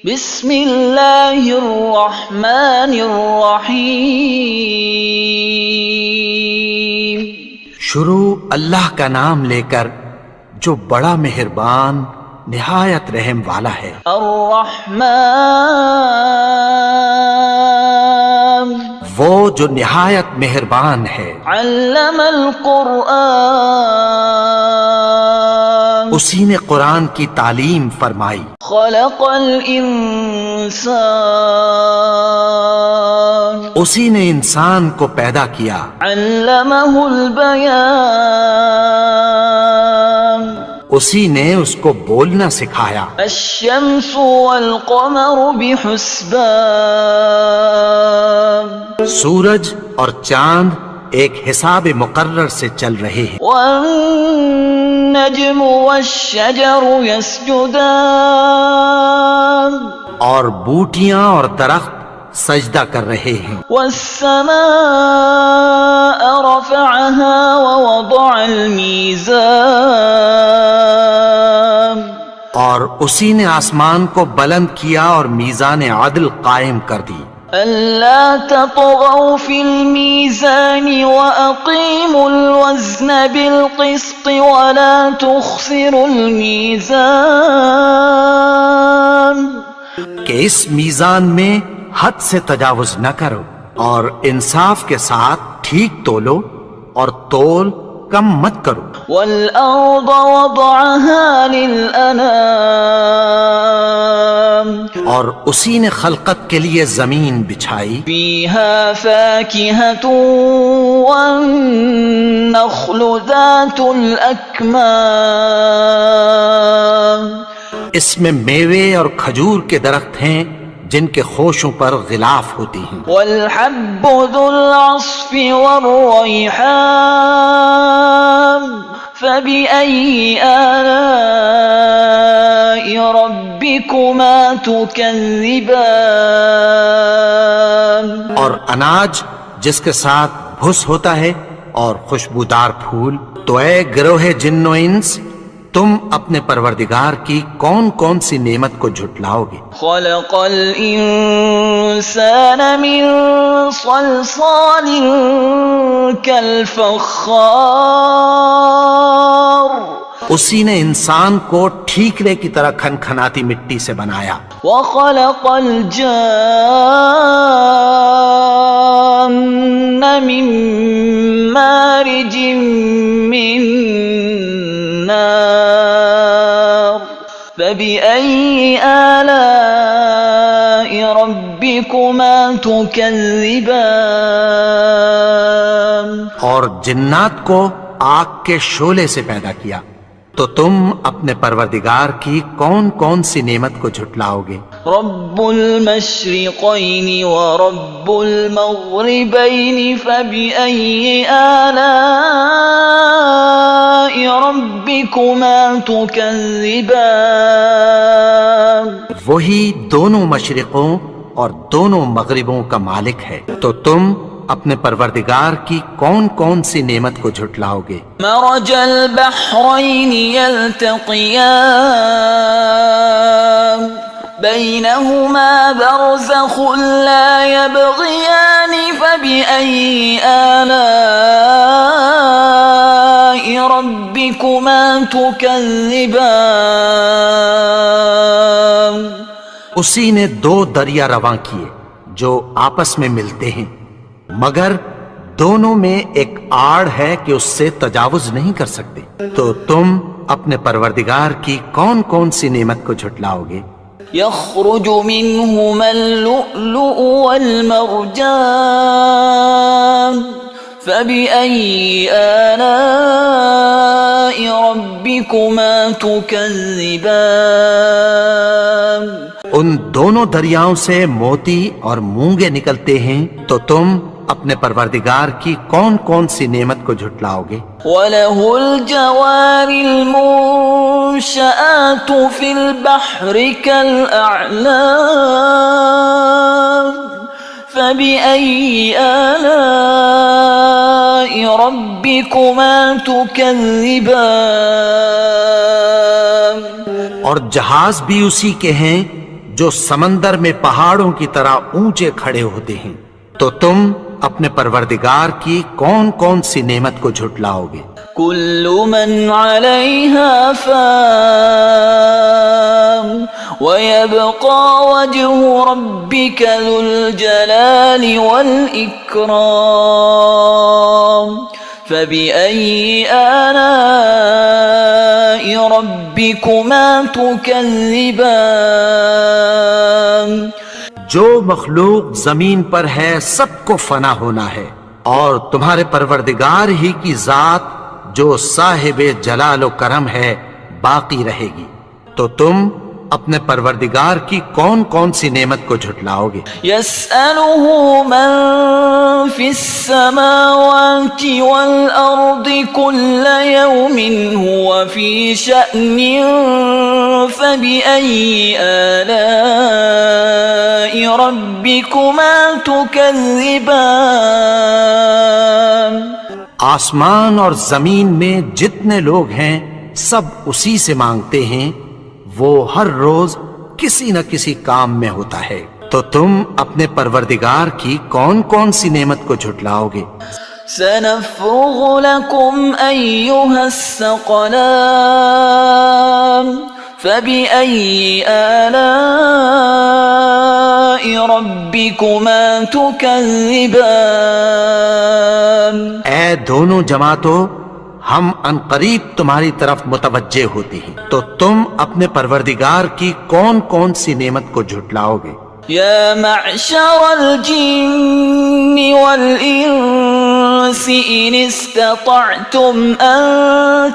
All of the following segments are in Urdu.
بسم اللہ الرحمن الرحیم۔ شروع اللہ کا نام لے کر جو بڑا مہربان نہایت رحم والا ہے۔ الرحمن وہ جو نہایت مہربان ہے۔ علم القرآن اسی نے قرآن کی تعلیم فرمائی۔ خلق الانسان اسی نے انسان کو پیدا کیا۔ علمہ البیان اسی نے اس کو بولنا سکھایا۔ الشمس والقمر بحسبان سورج اور چاند ایک حساب مقرر سے چل رہے ہیں۔ والنجم والشجر يسجدان اور بوٹیاں اور درخت سجدہ کر رہے ہیں۔ والسماء رفعها ووضع الميزان اور اسی نے آسمان کو بلند کیا اور میزان عدل قائم کر دی۔ ألا تطغوا في الميزان وأقيموا الوزن بالقسط ولا تخسروا الميزان کہ اس میزان میں حد سے تجاوز نہ کرو اور انصاف کے ساتھ ٹھیک تولو اور تول کم مت کرو۔ والأرض وضعها للأنام اور اسی نے خلقت کے لیے زمین بچھائی۔ فيها فاكهة والنخل ذات الأكمام اس میں میوے اور کھجور کے درخت ہیں جن کے خوشوں پر غلاف ہوتی ہیں۔ والحب ذو العصف والريحان فبأي آلاء ربكما تكذبان اور اناج جس کے ساتھ بھس ہوتا ہے اور خوشبودار پھول، تو اے گروہ جن و انس، تم اپنے پروردگار کی کون کون سی نعمت کو جھٹلاؤ گے؟ خلق الإنسان من صلصال كالفخار اسی نے انسان کو ٹھیکرے کی طرح کھنکھناتی مٹی سے بنایا۔ وخلق الجان من مارج من نار فبأي آلاء ربكما تكذبان اور جنات کو آگ کے شعلے سے پیدا کیا، تو تم اپنے پروردگار کی کون کون سی نعمت کو جھٹلاؤ گے؟ رب المشرقین ورب المغربین فبأي آلاء ربكما تكذبان وہی دونوں مشرقوں اور دونوں مغربوں کا مالک ہے، تو تم اپنے پروردگار کی کون کون سی نعمت کو جھٹلاؤ گے؟ مرج البحرین یلتقیان بینہما برزخ لا یبغیان فبأي آلاء ربکما تکذبان اسی نے دو دریا رواں کیے جو آپس میں ملتے ہیں، مگر دونوں میں ایک آڑ ہے کہ اس سے تجاوز نہیں کر سکتے، تو تم اپنے پروردگار کی کون کون سی نعمت کو جھٹلاؤ گے؟ يخرج منهما اللؤلؤ والمرجان فبأي آلاء ربكما تكذبان ان دونوں دریاؤں سے موتی اور مونگے نکلتے ہیں، تو تم اپنے پروردگار کی کون کون سی نعمت کو جھٹلاؤ گے؟ وَلَهُ الْجَوَارِ الْمُنشَآتُ فِي الْبَحْرِ كَالْأَعْلَامِ فَبِأَيِّ آلَاءِ رَبِّكُمَا تُكَذِّبَانِ اور جہاز بھی اسی کے ہیں جو سمندر میں پہاڑوں کی طرح اونچے کھڑے ہوتے ہیں، تو تم اپنے پروردگار کی کون کون سی نعمت کو جھٹلاؤ گے؟ كل من عليها فان ويبقى وجه ربك ذو الجلال والإكرام فبأي آلاء ربكما تكذبان؟ جو مخلوق زمین پر ہے سب کو فنا ہونا ہے، اور تمہارے پروردگار ہی کی ذات جو صاحب جلال و کرم ہے باقی رہے گی، تو تم اپنے پروردگار کی کون کون سی نعمت کو جھٹلاؤ گے؟ يسأله من في السماوات والأرض كل يوم هو في شأن فبأي آلاء ربكما تكذبان؟ آسمان اور زمین میں جتنے لوگ ہیں سب اسی سے مانگتے ہیں، وہ ہر روز کسی نہ کسی کام میں ہوتا ہے، تو تم اپنے پروردگار کی کون کون سی نعمت کو جھٹلاؤ گے؟ سنفرغ لكم أيها الثقلان فبأي آلاء ربكما تكذبان؟ اے دونوں جماعتوں، ہم عنقریب تمہاری طرف متوجہ ہوتے ہیں، تو تم اپنے پروردگار کی کون کون سی نعمت کو جھٹلاؤ گے؟ يا معشر الجن والإنس إن استطعتم أن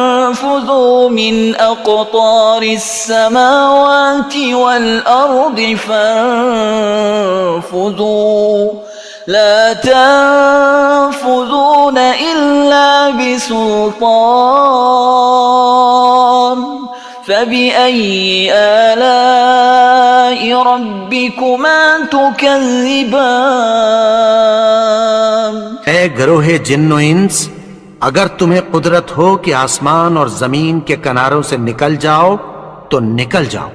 تنفذوا من أقطار السماوات والأرض فانفذوا لا تنفذون إلا بسلطان فبأي آلاء ربكما تكذبان؟ اے گروہ جن و انس، اگر تمہیں قدرت ہو کہ آسمان اور زمین کے کناروں سے نکل جاؤ تو نکل جاؤ،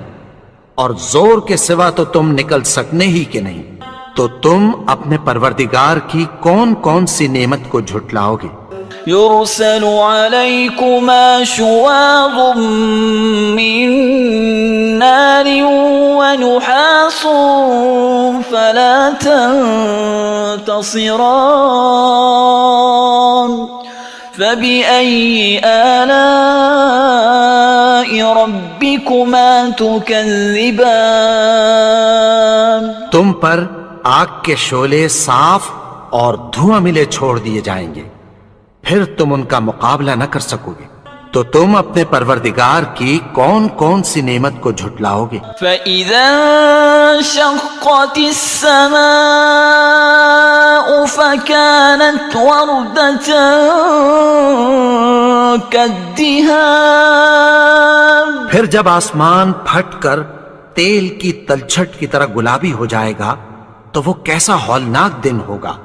اور زور کے سوا تو تم نکل سکنے ہی کہ نہیں، تو تم اپنے پروردگار کی کون کون سی نعمت کو جھٹلاؤ گے؟ يرسل عليكما شواظ من نار ونحاس فلا تنتصران فبأي آلاء ربكما تكذبان؟ تم پر آگ کے شعلے صاف اور دھواں ملے چھوڑ دیے جائیں گے، پھر تم ان کا مقابلہ نہ کر سکو گے، تو تم اپنے پروردگار کی کون کون سی نعمت کو جھٹلاؤ گے؟ فَإِذَا انشَقَّتِ السَّمَاءُ فَكَانَتْ وَرْدَةً كَالدِّهَانِ، پھر جب آسمان پھٹ کر تیل کی تلچھٹ کی طرح گلابی ہو جائے گا تو وہ کیسا ہولناک دن ہوگا،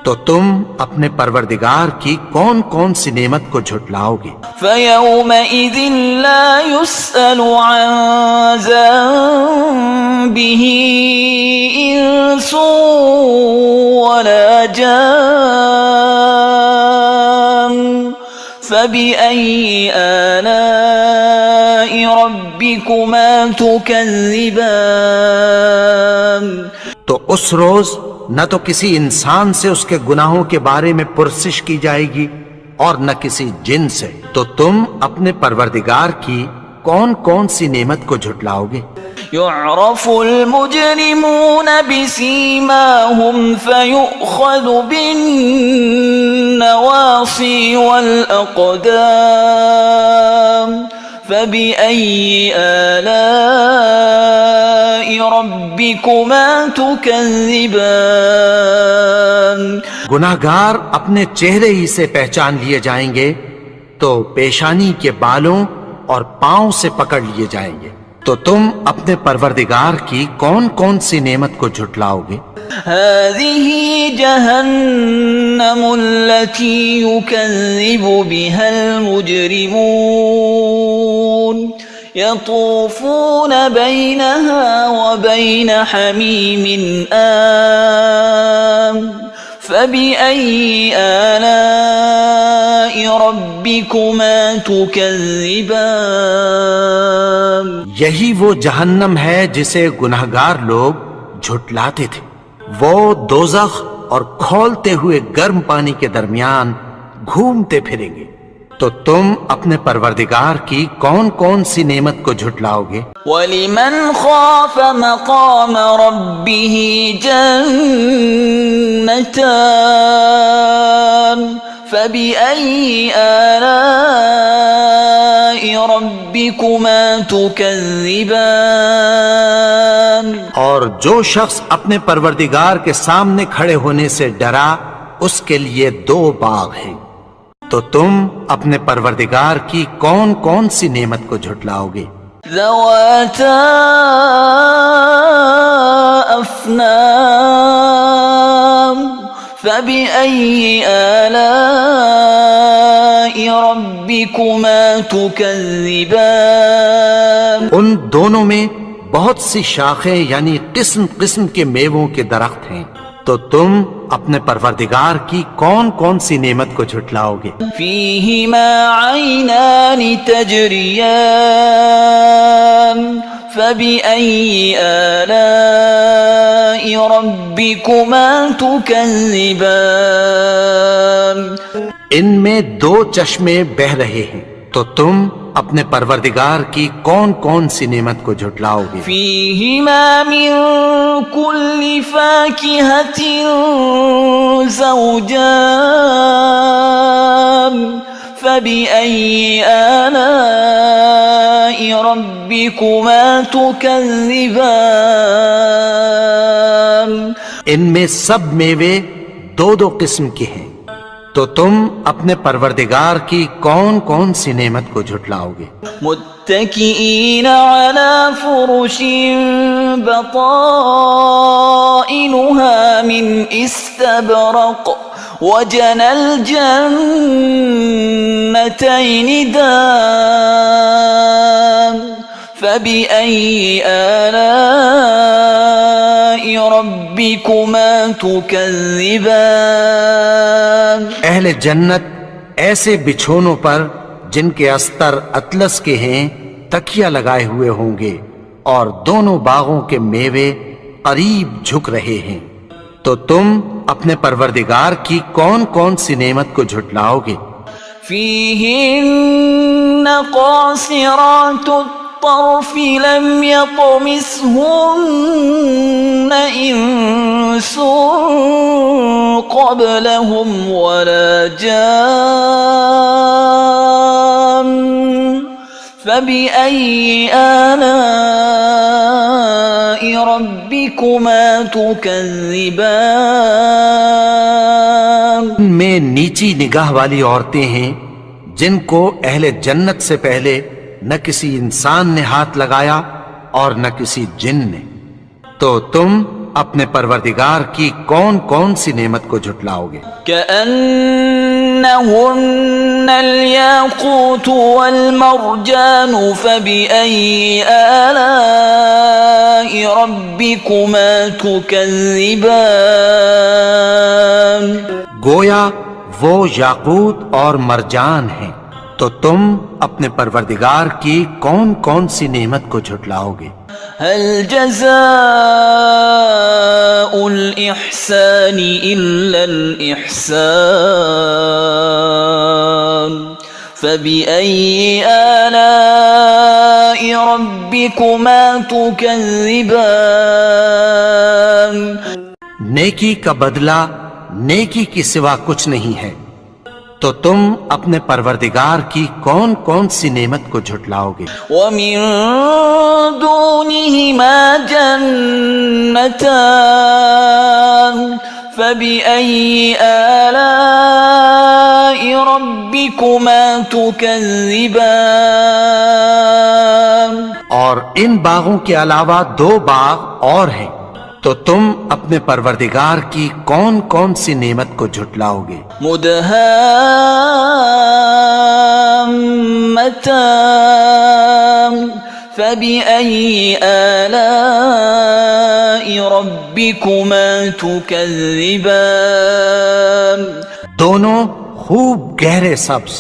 تو تم اپنے پروردگار کی کون کون سی نعمت کو جھٹلاؤ گے؟ فَيَوْمَئِذٍ لَا يُسْأَلُ عَنْ ذَنبِهِ إِنسٌ وَلَا جَانٌ فَبِأَيِّ آلَاءِ رَبِّكُمَا تُكَذِّبَانِ؟ تو اس روز نہ تو کسی انسان سے اس کے گناہوں کے بارے میں پرسش کی جائے گی اور نہ کسی جن سے، تو تم اپنے پروردگار کی کون کون سی نعمت کو جھٹلاؤ گے؟ يعرف المجرمون بسيماهم فيؤخذ بالنواصي والأقدام فبأي آلاء ربكما تكذبان؟ گناہگار اپنے چہرے ہی سے پہچان لیے جائیں گے تو پیشانی کے بالوں اور پاؤں سے پکڑ لیے جائیں گے، تو تم اپنے پروردگار کی کون کون سی نعمت کو جھٹلاؤ گے؟ هذه جهنم التي يكذب بها المجرمون يطوفون بينها وبين حميم آن فبأي آلاء ربكما تكذبان یہی وہ جہنم ہے جسے گنہگار لوگ جھٹلاتے تھے. وہ دوزخ اور کھولتے ہوئے گرم پانی کے درمیان گھومتے پھریں گے. تو تم اپنے پروردگار کی کون کون سی نعمت کو جھٹلاؤ گے؟ وَلِمَنْ خَافَ مَقَامَ رَبِّهِ جَنَّتَانِ فَبِأَيِّ آلَاءِ رَبِّكُمَا تُكَذِّبَانِ اور جو شخص اپنے پروردگار کے سامنے کھڑے ہونے سے ڈرا اس کے لیے 2 باغ ہیں. تو تم اپنے پروردگار کی کون کون سی نعمت کو جھٹلاؤ گے؟ ذواتا افنان فبأي آلاء ربكما تكذبان ان دونوں میں بہت سی شاخیں یعنی قسم قسم کے میووں کے درخت ہیں. تو تم اپنے پروردگار کی کون کون سی نعمت کو جھٹلاؤ گے؟ فيهما عينان تجريان فبأي آلاء ربكما تكذبان ان میں 2 چشمے بہ رہے ہیں. تو تم اپنے پروردگار کی کون کون سی نعمت کو جھٹلاؤ گے؟ فيهما من كل فاكهة زوجان فبأي آلاء ربكما تكذبان ان میں سب میوے 2 قسم کے ہیں. تو تم اپنے پروردگار کی کون کون سی نعمت کو جھٹلاؤ گے؟ متكئين على فرش بطائنها من استبرق وجنى الجنتين دان فبأي آلاء ربكما تكذبان اہل جنت ایسے بچھونوں پر جن کے استر اطلس کے ہیں تکیہ لگائے ہوئے ہوں گے اور دونوں باغوں کے میوے قریب جھک رہے ہیں. تو تم اپنے پروردگار کی کون کون سی نعمت کو جھٹلاؤ گے؟ فيهن قاصرات الطرف لم يطمثهن إنس قبلهم ولا جان فبأي آلاء ربكما تكذبان میں نیچی نگاہ والی عورتیں ہیں جن کو اہل جنت سے پہلے نہ کسی انسان نے ہاتھ لگایا اور نہ کسی جن نے. تو تم اپنے پروردگار کی کون کون سی نعمت کو جھٹلاؤ گے؟ كأنهن الياقوت والمرجان فبأي آلاء ربكما تكذبان گویا وہ یاقوت اور مرجان ہیں. تو تم اپنے پروردگار کی کون کون سی نعمت کو جھٹلاؤ گے؟ هل جزاء الإحسان إلا الإحسان فبأي آلاء ربكما تكذبان نیکی کا بدلہ نیکی کی سوا کچھ نہیں ہے. تو تم اپنے پروردگار کی کون کون سی نعمت کو جھٹلاؤ گے؟ ومن دونهما جنتان فبأي آلاء ربكما تكذبان اور ان باغوں کے علاوہ 2 باغ اور ہیں. تو تم اپنے پروردگار کی کون کون سی نعمت کو جھٹلاؤ گے؟ مدهامتان فبأي آلاء ربكما تكذبان دونوں خوب گہرے سبز،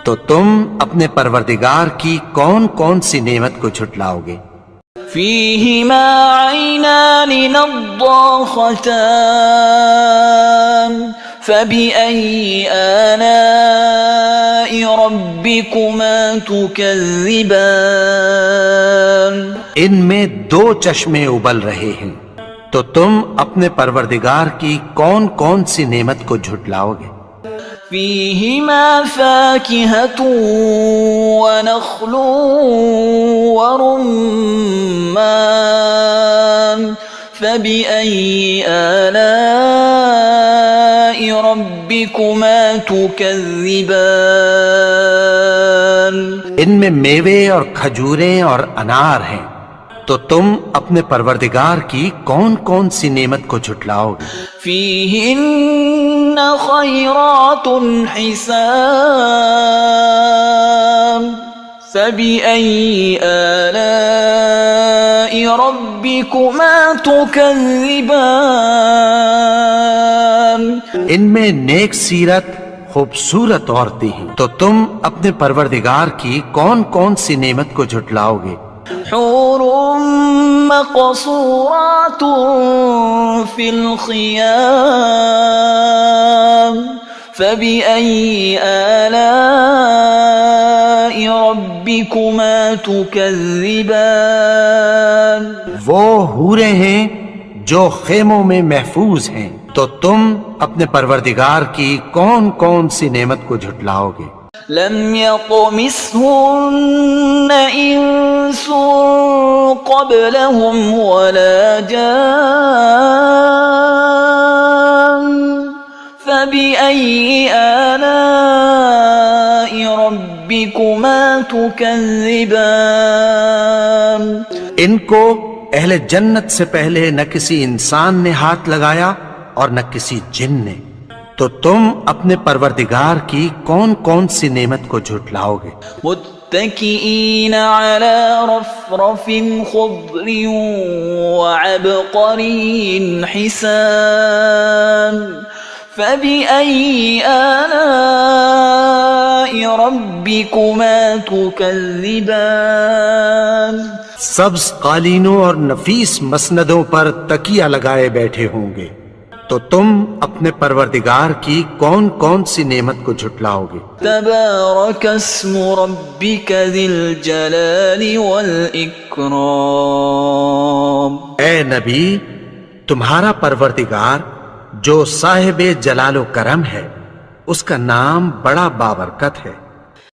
تو تم اپنے پروردگار کی کون کون سی نعمت کو جھٹلاؤ گے؟ فيهما عينان نضاختان فبأي آلاء ربكما تكذبان ان میں دو چشمے ابل رہے ہیں، تو تم اپنے پروردگار کی کون کون سی نعمت کو جھٹلاؤ گے؟ فيهما فاكهة ونخل ورمان فبأي آلاء ربكما تكذبان ان میں میوے اور کھجوریں اور انار ہیں، تو تم اپنے پروردگار کی کون کون سی نعمت کو جھٹلاؤ گے؟ فيهن خيرات حسان فبأي آلاء ربكما تكذبان ان میں نیک سیرت خوبصورت عورتیں ہیں، تو تم اپنے پروردگار کی کون کون سی نعمت کو جھٹلاؤ گے؟ حور مقصورات في الخيام فبأي آلاء ربكما تكذبان وہ حوریں ہیں جو خیموں میں محفوظ ہیں، تو تم اپنے پروردگار کی کون کون سی نعمت کو جھٹلاؤ گے؟ لم يطمثهن إنس قبلهم ولا جان فبأي آلاء ربكما تكذبان ان کو اہل جنت سے پہلے نہ کسی انسان نے ہاتھ لگایا اور نہ کسی جن نے، تو تم اپنے پروردگار کی کون کون سی نعمت کو جھٹلاؤ گے؟ متكئين على رفرف خضر وعبقري حسان فبأي آلاء ربكما تكذبان سبز قالینوں اور نفیس مسندوں پر تکیہ لگائے بیٹھے ہوں گے، تو تم اپنے پروردگار کی کون کون سی نعمت کو جھٹلاؤ گے؟ تبارك اسم ربك ذي الجلال والإكرام اے نبی، تمہارا پروردگار جو صاحب جلال و کرم ہے، اس کا نام بڑا بابرکت ہے۔